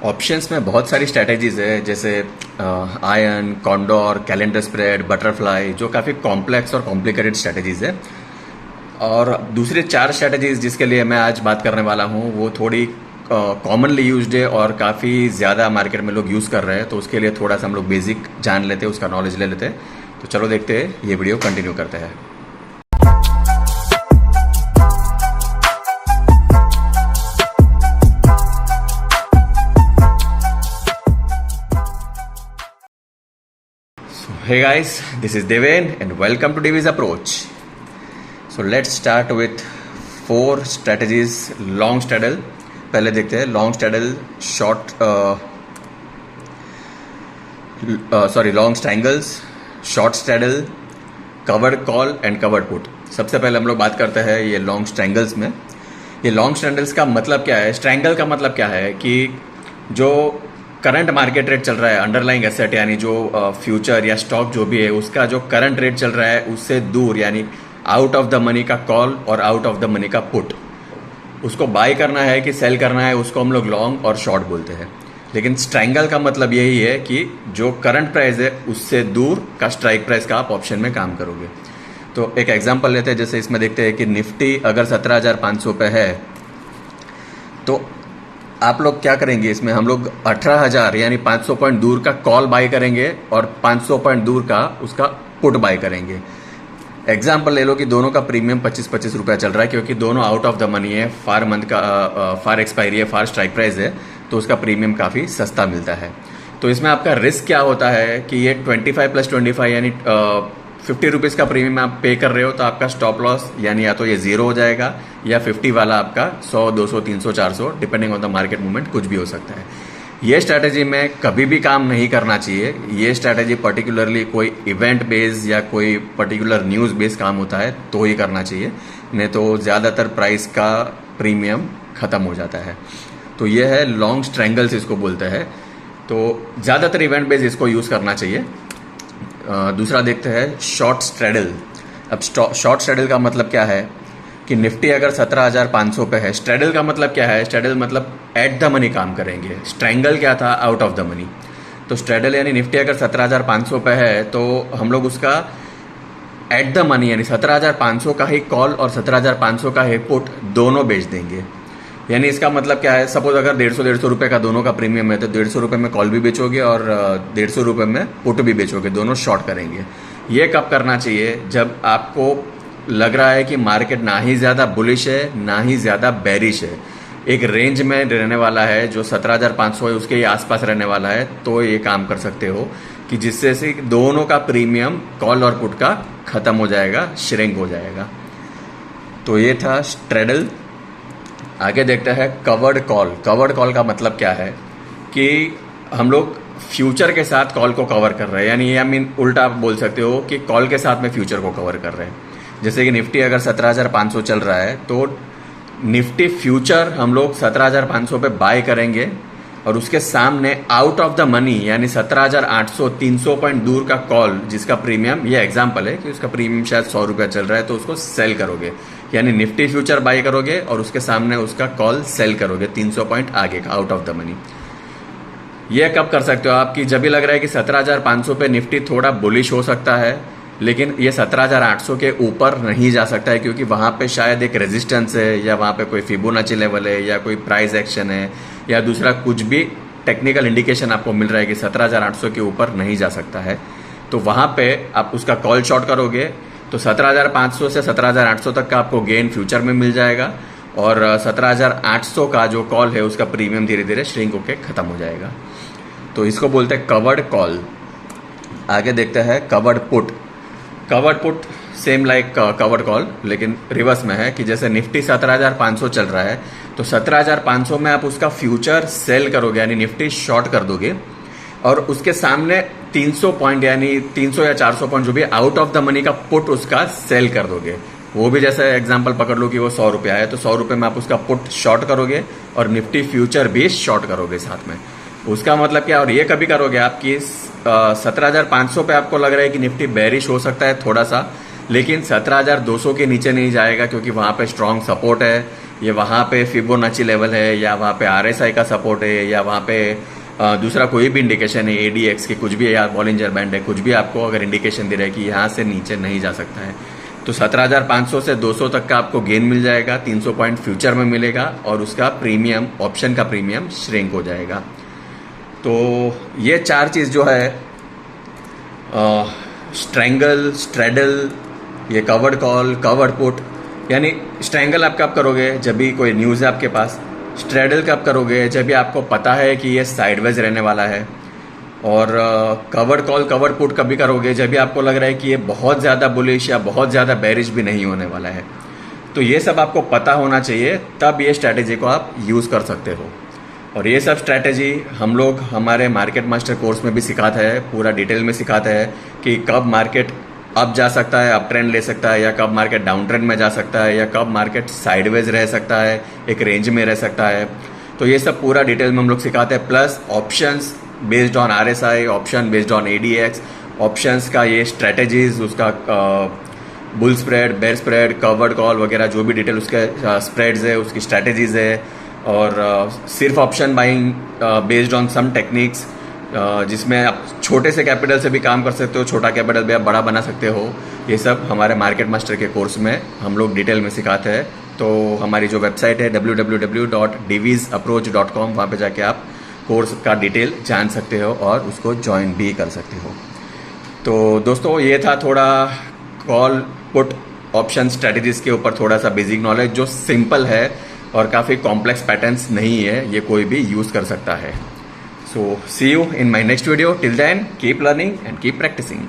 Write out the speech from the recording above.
Options में बहुत सारी स्ट्रैटेजीज है, जैसे ion, condor, calendar spread, butterfly, जो काफ़ी कॉम्प्लेक्स और कॉम्प्लिकेटेड स्ट्रैटेजीज है। और दूसरी चार स्ट्रैटेजीज जिसके लिए मैं आज बात करने वाला हूँ वो थोड़ी कॉमनली यूज्ड है और काफ़ी ज़्यादा मार्केट में लोग यूज़ कर रहे हैं, तो उसके लिए थोड़ा सा हम लोग बेसिक जान लेते हैं, उसका नॉलेज ले लेते हैं। तो चलो देखते हैं, ये वीडियो कंटिन्यू करते हैं। Hey guys, this is Deven and welcome to Devi's Approach. So let's start with 4 strategies. Long straddle पहले देखते हैं। Long straddle, long strangles, short straddle, covered call and covered put. सबसे पहले हम लोग बात करते हैं ये लॉन्ग स्ट्रैंगल्स में। ये लॉन्ग स्ट्रैंगल्स का मतलब क्या है? स्ट्रैंगल का मतलब क्या है कि जो करंट मार्केट रेट चल रहा है, अंडरलाइंग एसेट यानी जो फ्यूचर या स्टॉक जो भी है उसका जो करंट रेट चल रहा है उससे दूर, यानी आउट ऑफ द मनी का कॉल और आउट ऑफ द मनी का पुट, उसको बाय करना है कि सेल करना है, उसको हम लोग लॉन्ग और शॉर्ट बोलते हैं। लेकिन स्ट्रैंगल का मतलब यही है कि जो करंट प्राइस है उससे दूर का स्ट्राइक प्राइस का आप ऑप्शन में काम करोगे। तो एक एग्जांपल लेते हैं, जैसे इसमें देखते हैं कि निफ्टी अगर 17,500 पे है तो आप लोग क्या करेंगे, इसमें हम लोग 18,000 यानी 500 पॉइंट दूर का कॉल बाय करेंगे और 500 पॉइंट दूर का उसका पुट बाय करेंगे। एग्जाम्पल ले लो कि दोनों का प्रीमियम 25-25 रुपया चल रहा है, क्योंकि दोनों आउट ऑफ द मनी है, फार मंथ का फार एक्सपायरी है, फार स्ट्राइक प्राइस है, तो उसका प्रीमियम काफ़ी सस्ता मिलता है। तो इसमें आपका रिस्क क्या होता है कि ये 25 + 25 यानी 50 रुपीज़ का प्रीमियम आप पे कर रहे हो, तो आपका स्टॉप लॉस यानी या तो ये ज़ीरो हो जाएगा या 50 वाला आपका 100, 200, 300, 400 depending on the market movement कुछ भी हो सकता है। ये स्ट्रैटेजी में कभी भी काम नहीं करना चाहिए। ये स्ट्रैटेजी पर्टिकुलरली कोई इवेंट बेस या कोई पर्टिकुलर न्यूज़ बेस काम होता है तो ही करना चाहिए, नहीं तो ज़्यादातर प्राइस का प्रीमियम ख़त्म हो जाता है। तो ये है लॉन्ग स्ट्रैंगल्स इसको बोलते हैं। तो ज़्यादातर इवेंट बेस इसको यूज़ करना चाहिए। दूसरा देखते हैं शॉर्ट स्ट्रैडल। अब शॉर्ट स्ट्रैडल का मतलब क्या है कि निफ्टी अगर 17,500 पे है, स्ट्रैडल का मतलब क्या है? स्ट्रैडल मतलब एट द मनी काम करेंगे। स्ट्रैंगल क्या था? Out of the money. तो स्ट्रैडल यानी निफ्टी अगर 17,500 पे है तो हम लोग उसका एट द मनी यानी 17,500 का ही कॉल और 17,500 का ही पुट दोनों बेच देंगे। यानी इसका मतलब क्या है? सपोज अगर 150 रुपये का दोनों का प्रीमियम है तो 150 रुपये में कॉल भी बेचोगे और 150 रुपये में पुट भी बेचोगे, दोनों शॉर्ट करेंगे। ये कब करना चाहिए? जब आपको लग रहा है कि मार्केट ना ही ज़्यादा बुलिश है ना ही ज़्यादा बेरिश है, एक रेंज में रहने वाला है जो 17,500 है उसके आसपास रहने वाला है, तो ये काम कर सकते हो कि जिससे से दोनों का प्रीमियम कॉल और पुट का ख़त्म हो जाएगा, श्रिंक हो जाएगा। तो ये था स्ट्रैडल। आगे देखते हैं कवर्ड कॉल। कवर्ड कॉल का मतलब क्या है कि हम लोग फ्यूचर के साथ कॉल को कवर कर रहे हैं, यानी आई मीन उल्टा आप बोल सकते हो कि कॉल के साथ में फ्यूचर को कवर कर रहे हैं। जैसे कि निफ्टी अगर 17,500 चल रहा है तो निफ्टी फ्यूचर हम लोग 17,500 पे बाय करेंगे और उसके सामने आउट ऑफ द मनी यानी 17,800 300 पॉइंट दूर का कॉल, जिसका प्रीमियम, ये एग्जांपल है कि उसका प्रीमियम शायद 100 रुपया चल रहा है, तो उसको सेल करोगे। यानी निफ्टी फ्यूचर बाय करोगे और उसके सामने उसका कॉल सेल करोगे 300 पॉइंट आगे का आउट ऑफ द मनी। ये कब कर सकते हो? आपकी जब भी लग रहा है कि 17,500 पे निफ्टी थोड़ा बुलिश हो सकता है, लेकिन ये 17,800 के ऊपर नहीं जा सकता है, क्योंकि वहाँ पे शायद एक रेजिस्टेंस है या वहाँ पे कोई फिबोनाची लेवल है या कोई प्राइस एक्शन है या दूसरा कुछ भी टेक्निकल इंडिकेशन आपको मिल रहा है कि 17,800 के ऊपर नहीं जा सकता है। तो वहाँ पे आप उसका कॉल शॉर्ट करोगे तो 17,500 से 17,800 तक का आपको गेन फ्यूचर में मिल जाएगा और 17,800 का जो कॉल है उसका प्रीमियम धीरे धीरे श्रिंक होकर ख़त्म हो जाएगा। तो इसको बोलते हैं कवर्ड कॉल। आगे देखते हैं covered put. Covered put same like covered call, लेकिन रिवर्स में है कि जैसे निफ्टी 17,500 चल रहा है तो 17,500 में आप उसका फ्यूचर सेल करोगे, यानी निफ्टी शॉर्ट कर दोगे और उसके सामने 300 पॉइंट यानी 300 या 400 पॉइंट जो भी आउट ऑफ द मनी का पुट उसका सेल कर दोगे। वो भी जैसे एग्जांपल पकड़ लो कि वो 100 रुपया है तो 100 रुपये में आप उसका पुट शॉर्ट करोगे और निफ्टी फ्यूचर भी शॉर्ट करोगे साथ में। उसका मतलब क्या? और ये कभी करोगे आपकी 17,500 पे आपको लग रहा है कि निफ्टी बेरिश हो सकता है थोड़ा सा, लेकिन 17,200 के नीचे नहीं जाएगा क्योंकि वहाँ पे स्ट्रॉन्ग सपोर्ट है ये वहाँ पे फिबोनाची लेवल है या वहाँ पे RSI का सपोर्ट है या वहाँ पे दूसरा कोई भी इंडिकेशन है ADX की कुछ भी या बॉलिंजर बैंड है, कुछ भी आपको अगर इंडिकेशन दे रहा है कि यहाँ से नीचे नहीं जा सकता है, तो 17,500 से 200 तक का आपको गेन मिल जाएगा, 300 पॉइंट फ्यूचर में मिलेगा और उसका प्रीमियम ऑप्शन का प्रीमियम श्रिंक हो जाएगा। तो ये 4 चीज़ जो है स्ट्रैंगल, स्ट्रेडल, ये कवर्ड कॉल, कवर्ड पुट, यानी स्ट्रैंगल आप कब करोगे जब भी कोई न्यूज़ है आपके पास, स्ट्रेडल कब करोगे जब भी आपको पता है कि ये साइडवेज रहने वाला है, और कवर्ड कॉल, कवर्ड पुट कभी करोगे जब भी आपको लग रहा है कि ये बहुत ज़्यादा बुलिश या बहुत ज़्यादा बेरिश भी नहीं होने वाला है। तो ये सब आपको पता होना चाहिए, तब ये स्ट्रैटेजी को आप यूज़ कर सकते हो। और ये सब स्ट्रैटेजी हम लोग हमारे मार्केट मास्टर कोर्स में भी सिखाते हैं, पूरा डिटेल में सिखाते हैं कि कब मार्केट अप जा सकता है, अप ट्रेंड ले सकता है, या कब मार्केट डाउन ट्रेंड में जा सकता है, या कब मार्केट साइडवेज रह सकता है, एक रेंज में रह सकता है। तो ये सब पूरा डिटेल में हम लोग सिखाते हैं, plus options based on RSI, option based on ADX, options का ये स्ट्रैटेजीज, उसका bull spread, bear spread, covered call वगैरह जो भी डिटेल उसके स्प्रेड्स है, उसकी स्ट्रैटेजीज है, और सिर्फ option buying based on some techniques, जिसमें आप छोटे से कैपिटल से भी काम कर सकते हो, छोटा कैपिटल भी आप बड़ा बना सकते हो। ये सब हमारे मार्केट मास्टर के कोर्स में हम लोग डिटेल में सिखाते हैं। तो हमारी जो वेबसाइट है www.divizapproach.com, वहाँ पे जाके आप कोर्स का डिटेल जान सकते हो और उसको ज्वाइन भी कर सकते हो। तो दोस्तों, ये था थोड़ा कॉल पुट ऑप्शन स्ट्रेटजीज के ऊपर थोड़ा सा बेसिक नॉलेज, जो सिंपल है और काफ़ी कॉम्प्लेक्स पैटर्न्स नहीं है, ये कोई भी यूज़ कर सकता है। So see you in my next video. Till then, keep learning and keep practicing.